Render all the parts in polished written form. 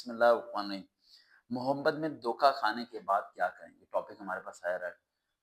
बिस्मिल्लाहिर्रहमानिर्रहीम। मोहब्बत में धोखा खाने के बाद क्या करें? ये टॉपिक हमारे पास आया है।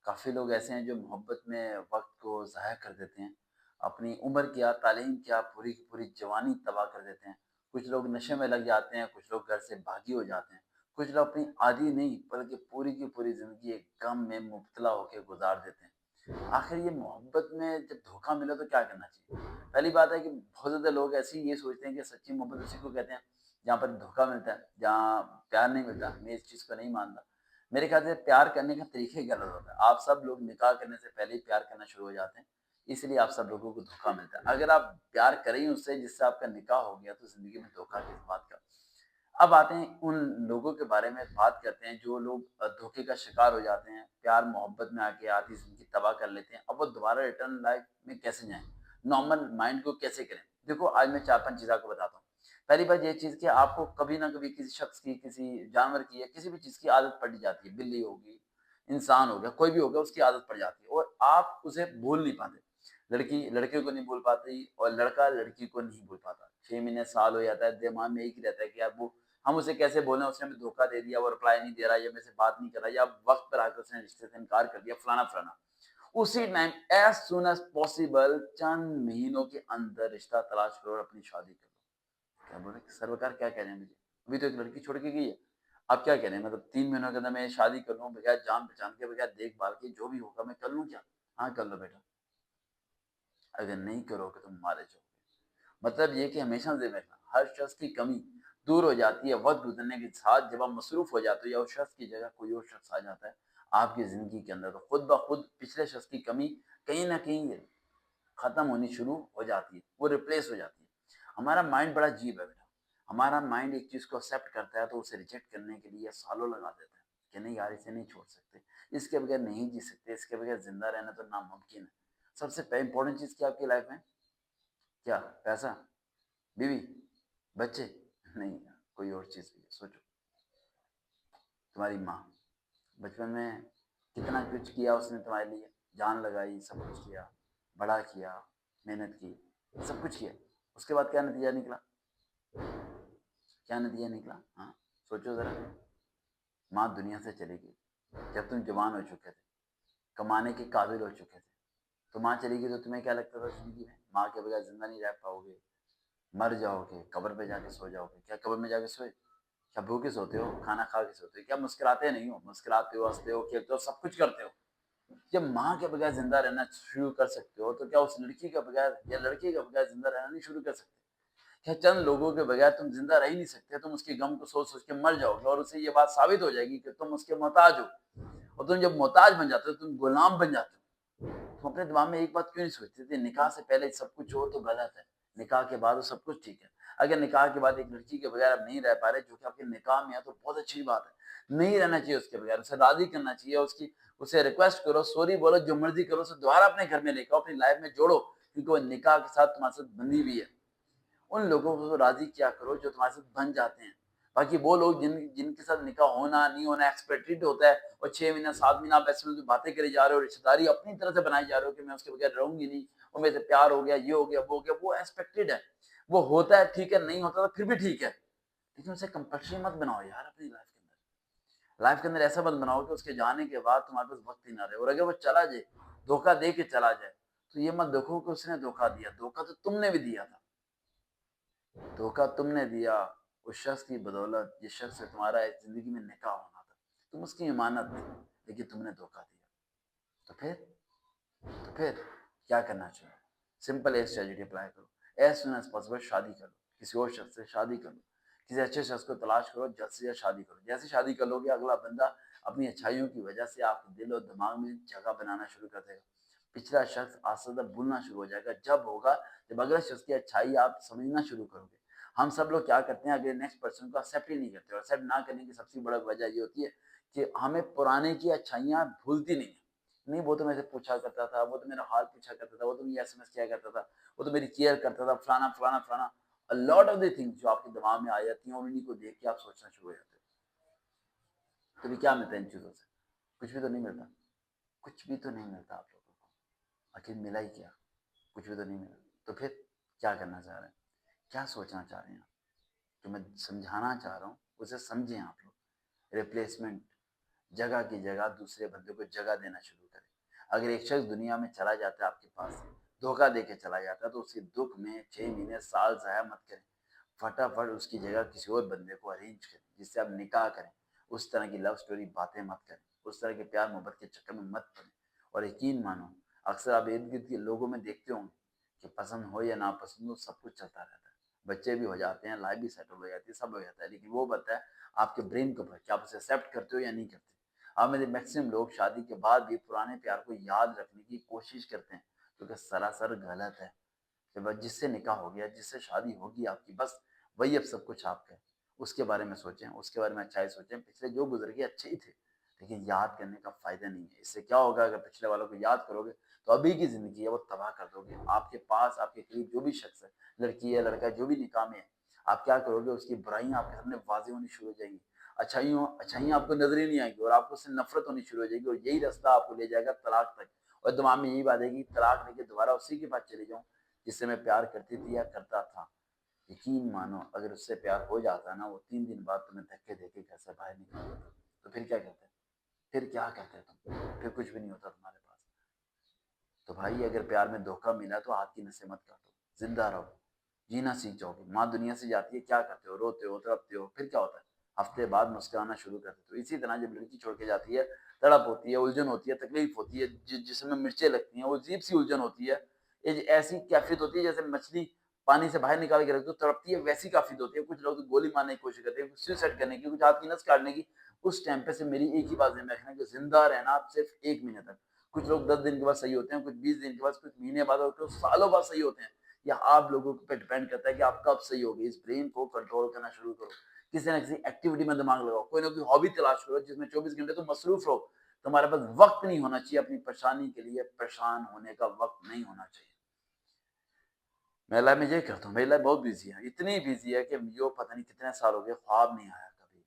काफ़ी लोग ऐसे हैं जो मोहब्बत में वक़्त को ज़ाया कर देते हैं। अपनी उम्र क्या, तालीम क्या, पूरी की पूरी जवानी तबाह कर देते हैं। कुछ लोग नशे में लग जाते हैं, कुछ लोग घर से भागी हो जाते हैं। कुछ लोग अपनी आधी नहीं बल्कि पूरी की पूरी ज़िंदगी एक गम में मुब्तला होके गुज़ार देते हैं। आखिर ये मोहब्बत में जब धोखा मिले तो क्या करना चाहिए? पहली बात है कि बहुत ज़्यादा लोग ऐसे ही ये सोचते हैं कि सच्ची मोहब्बत उसी को कहते हैं जहाँ पर धोखा मिलता है, जहाँ प्यार नहीं मिलता। मैं इस चीज़ को नहीं मानता। मेरे ख्याल से प्यार करने का तरीका ही गलत होता है। आप सब लोग निकाह करने से पहले ही प्यार करना शुरू हो जाते हैं, इसलिए आप सब लोगों को धोखा मिलता है। अगर आप प्यार करें ही उससे जिससे आपका निकाह हो गया तो ज़िंदगी में धोखा किस बात का? अब आते हैं उन लोगों के बारे में बात करते हैं जो लोग धोखे का शिकार हो जाते हैं, प्यार मोहब्बत में आके आधी ज़िंदगी तबाह कर लेते हैं। अब वो दोबारा रिटर्न लाइफ में कैसे जाएँ? नॉर्मल माइंड को कैसे करें? देखो आज मैं 4-5 चीज़ आपको बताता हूँ। पहली बात ये चीज़ कि आपको कभी ना कभी किसी शख्स की, किसी जानवर की या किसी भी चीज़ की आदत पड़ जाती है। बिल्ली होगी, इंसान हो गया, कोई भी हो गया उसकी आदत पड़ जाती है और आप उसे भूल नहीं पाते। लड़की लड़के को नहीं भूल पाती और लड़का लड़की को नहीं भूल पाता। 6 महीने, साल हो जाता है, दिमाग में एक ही रहता है कि यार वो हम उसे कैसे बोलें, उसने हमें धोखा दे दिया, वो रिप्लाई नहीं दे रहा या मेरे से बात नहीं कर रहा या वक़्त पर आकर उसने रिश्ते से इनकार कर दिया फलाना-फलाना। उसी time as soon as possible चंद महीनों के अंदर रिश्ता तलाश करो और अपनी शादी कर लो। क्या बोल रहे हैं? सरकार क्या कह रहे हैं मुझे? अभी तो एक लड़की छोड़ के गई है। आप क्या कह रहे हैं? मतलब 3 महीनों के अंदर मैं शादी कर लूँ बगैर जान-पहचान के, बगैर देखभाल के, जो भी होगा मैं कर लूँ क्या? हाँ, कर लो बेटा। अगर नहीं करोगे तो मारे जाओगे। मतलब ये कि हमेशा ज़िम्मे रखना, हर शख्स की कमी दूर हो जाती है वक़्त गुज़रने के साथ जब आप मसरूफ़ हो जाते हो या उस शख्स की जगह कोई और शख्स आ जाता है आपकी ज़िंदगी के अंदर, तो खुद ब खुद पिछले शख्स की कमी कहीं न कहीं खत्म होनी शुरू हो जाती है, वो रिप्लेस हो जाती है। हमारा माइंड बड़ा अजीब है बेटा। हमारा माइंड एक चीज़ को एक्सेप्ट करता है तो उसे रिजेक्ट करने के लिए सालों लगा देता है कि नहीं यार इसे नहीं छोड़ सकते, इसके बगैर नहीं जी सकते, इसके बगैर ज़िंदा रहना तो नामुमकिन है। सबसे इम्पोर्टेंट चीज़ क्या है आपकी लाइफ़ में? क्या? पैसा? बीवी? बच्चे? नहीं यार, कोई और चीज़ भी है, सोचो। तुम्हारी माँ, बचपन में कितना कुछ किया उसने तुम्हारे लिए, जान लगाई, सब कुछ किया, बड़ा किया, मेहनत की, सब कुछ किया। उसके बाद क्या नतीजा निकला? क्या नतीजा निकला? हाँ, सोचो ज़रा। माँ दुनिया से चली गई, जब तुम जवान हो चुके थे, कमाने के काबिल हो चुके थे। तो माँ चली गई तो तुम्हें क्या लगता था ज़िंदगी में? माँ के बगैर ज़िंदा नहीं रह पाओगे, मर जाओगे, कब्र पे जाके सो जाओगे। क्या कब्र में जाके सोए? क्या भूखे सोते हो? खाना खा के सोते हो? क्या मुस्कुराते नहीं हो? मुस्कुराते हो, हँसते हो, खेलते हो, सब कुछ करते हो। जब माँ के बगैर ज़िंदा रहना शुरू कर सकते हो, तो क्या उस लड़की के बगैर या लड़के के बगैर ज़िंदा रहना नहीं शुरू कर सकते? क्या चंद लोगों के बगैर तुम ज़िंदा रह ही नहीं सकते? तुम उसके गम को सोच-सोच के मर जाओगे और उसे ये बात साबित हो जाएगी कि तुम उसके मोहताज हो और तुम जब मोहताज बन जाते हो, तुम गुलाम बन जाते हो। तुम अपने दिमाग में एक बात क्यों नहीं सोचते थे निकाह से पहले सब कुछ हो तो गलत है, निकाह के बाद वो सब कुछ ठीक है। अगर निकाह के बाद एक लड़की के बगैर आप नहीं रह पा रहे जो कि आपके निकाह में है तो बहुत अच्छी बात है। नहीं रहना चाहिए उसके बगैर, उसे राज़ी करना चाहिए, उसकी उसे रिक्वेस्ट करो, सॉरी बोलो, जो मर्ज़ी करो, उसे दोबारा अपने घर में लेके आओ, अपनी लाइफ़ में जोड़ो क्योंकि वो निकाह के साथ तुम्हारे साथ बंधी हुई है। उन लोगों को राज़ी किया करो जो तुम्हारे साथ बन जाते हैं। बाकी वो लोग जिनके साथ निकाह होना, नहीं होना एक्सपेक्टेड होता है और 6 महीना, 7 महीना आप ऐसे में बातें करे जा रहे हो, रिश्तेदारी अपनी तरह से बनाई जा रहे हो कि मैं उसके बगैर रहूँगी नहीं और मेरे से प्यार हो गया, ये हो गया, वो हो गया, वो एक्सपेक्टेड है। वो होता है ठीक है, नहीं होता तो फिर भी ठीक है। लेकिन उसे कंपल्सरी मत बनाओ यार अपनी लाइफ़ के अंदर। लाइफ़ के अंदर ऐसा मत बनाओ कि उसके जाने के बाद तुम्हारे पास वक़्त ही ना रहे और अगर वो चला जाए, धोखा दे के चला जाए, तो ये मत देखो कि उसने धोखा दिया, धोखा तो तुमने भी दिया था। धोखा तुमने दिया उस शख्स की बदौलत जिस शख्स से तुम्हारा इस ज़िंदगी में निकाह होना था। तुम उसकी इमानत थी, लेकिन तुमने धोखा दिया। तो फिर क्या करना चाहिए? सिंपल एक स्ट्रेटजी अप्लाई करो। एज़ सून एज़ पॉसिबल शादी कर लो, किसी और शख्स से शादी कर लो। किसी अच्छे शख्स को तलाश करो, जल्द से जल्द शादी करो। जैसे शादी कर लोगे अगला बंदा अपनी अच्छाइयों की वजह से आपके दिल और दिमाग में जगह बनाना शुरू कर देगा। पिछला शख्स आहिस्ता भूलना शुरू हो जाएगा। जब होगा जब अगले शख्स की अच्छाई आप समझना शुरू करोगे। हम सब लोग क्या करते हैं अगले नेक्स्ट पर्सन को एक्सेप्ट ही नहीं करते और एक्सेप्ट ना करने की सबसे बड़ा वजह ये होती है कि हमें पुराने की अच्छाइयाँ भूलती नहीं है। नहीं वो तो मेरे से पूछा करता था, वो तो मेरा हाल पूछा करता था, वो तो मुझे एसएमएस किया करता था, वो तो मेरी केयर करता था, फलाना, फलाना, फलाना। A lot of the things जो आपके दिमाग में आ जाती हैं और उन्हीं को देख के आप सोचना शुरू हो जाते हो। तो अभी क्या मिलता है इन चीज़ों से? कुछ भी तो नहीं मिलता। कुछ भी तो नहीं मिलता आप लोगों को। आखिर मिला ही क्या? कुछ भी तो नहीं मिला। तो फिर क्या करना चाह रहे हैं? क्या सोचना चाह रहे हैं आप? जो मैं समझाना चाह रहा हूँ उसे समझें आप लोग। रिप्लेसमेंट, जगह की जगह दूसरे बंदे को जगह देना शुरू करें। अगर एक शख्स दुनिया में चला जाता है आपके पास से, धोखा दे के चला जाता है, तो उसके दुःख में 6 महीने, साल ज़ाया मत करें। फटाफट उसकी जगह किसी और बंदे को अरेंज करें, जिससे आप निकाह करें। उस तरह की लव स्टोरी बातें मत करें, उस तरह के प्यार मोहब्बत के चक्कर में मत पड़ें। और यकीन मानो, अक्सर आप इर्द-गिर्द के लोगों में देखते होंगे कि पसंद हो या नापसंद हो, सब कुछ चलता रहता है। बच्चे भी हो जाते हैं, लाइफ भी सेटल हो जाती है, सब हो जाता है, लेकिन वो बताए आपके ब्रेन के ऊपर कि आप उसे एक्सेप्ट करते हो या नहीं करते। अब मेरे मैक्सिमम लोग शादी के बाद भी पुराने प्यार को याद रखने की कोशिश करते हैं, जो कि सरासर गलत है। कि बस जिससे निकाह हो गया, जिससे शादी होगी आपकी, बस वही अब सब कुछ आपका है। उसके बारे में सोचें, उसके बारे में अच्छाई सोचें। पिछले जो गुजर गए अच्छे ही थे, लेकिन याद करने का फ़ायदा नहीं है। इससे क्या होगा, अगर पिछले वालों को याद करोगे, तो अभी की ज़िंदगी है वो तबाह कर दोगे। आपके पास, आपके करीब जो भी शख्स है, लड़की है, लड़का है, जो भी निकाह में है, आप क्या करोगे, उसकी बुराइयाँ आपके सामने वाज़ेह होनी शुरू हो जाएँगी। अच्छाइयाँ आपको नज़र ही नहीं आएँगी और आपको उससे नफ़रत होनी शुरू हो जाएगी, और यही रास्ता आपको ले जाएगा तलाक तक। और दिमाग में यही बात आएगी, तलाक लेके दोबारा उसी के पास चले जाऊँ जिससे मैं प्यार करती थी या करता था। यकीन मानो, अगर उससे प्यार हो जाता ना, वो 3 दिन बाद तुम्हें धक्के देके घर से बाहर निकाल देता। तो फिर क्या करते? फिर क्या करते तुम? फिर कुछ भी नहीं होता तुम्हारे पास। तो भाई, अगर प्यार में धोखा मिला तो हाथ की नसें मत काटो, ज़िंदा रहो, जीना सीख जाओगे। माँ दुनिया से जाती है, क्या करते हो? रोते हो, तड़पते हो, फिर क्या होता है? हफ्ते बाद मुस्कुराना शुरू कर देते हो। इसी तरह जब लड़की छोड़ के जाती है, तड़प होती है, उलझन होती है, तकलीफ होती है, जिस्म में मिर्चें लगती हैं, वो अजीब-सी उलझन होती है। ऐसी कैफियत होती है जैसे मछली पानी से बाहर निकाल के रख दो, तड़पती है, वैसी कैफियत होती है। कुछ लोग तो गोली मारने की कोशिश करते हैं, कुछ सुसाइड करने की, कुछ हाथ की नस काटने की। उस टाइम पे सिर्फ मेरी एक ही बात ज़हन में रखना कि ज़िंदा रहना आप सिर्फ 1 महीने तक। कुछ लोग 10 दिन के बाद सही होते हैं, कुछ 20 दिन के बाद, कुछ महीने बाद, और कुछ सालों बाद सही होते हैं। या आप लोगों पे डिपेंड करता है कि आप कब सही होगे। इस ब्रेन को कंट्रोल करना शुरू करो। किसी न किसी एक्टिविटी में दिमाग लगाओ, कोई ना कोई हॉबी तलाश करो जिसमें 24 घंटे तुम मसरूफ रहो। तुम्हारे पास वक्त नहीं होना चाहिए अपनी परेशानी के लिए, परेशान होने का वक्त नहीं होना चाहिए। मैं लाइफ में यही करता हूँ, मेरी लाइफ बहुत बिजी है, इतनी बिजी है कि जो पता नहीं कितने साल हो गए ख्वाब नहीं आया कभी।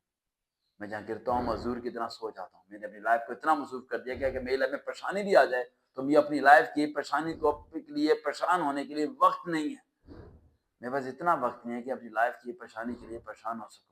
मैं जहाँ गिरता हूँ मजदूर की तरह सो जाता हूँ। मैंने अपनी लाइफ को इतना मसरूफ कर दिया कि अगर मेरी लाइफ में परेशानी भी आ जाए, तो मैं अपनी लाइफ की परेशानी को के लिए, परेशान होने के लिए वक्त नहीं है। मेरे पास इतना वक्त नहीं है कि अपनी लाइफ की परेशानी के लिए परेशान हो सकूं।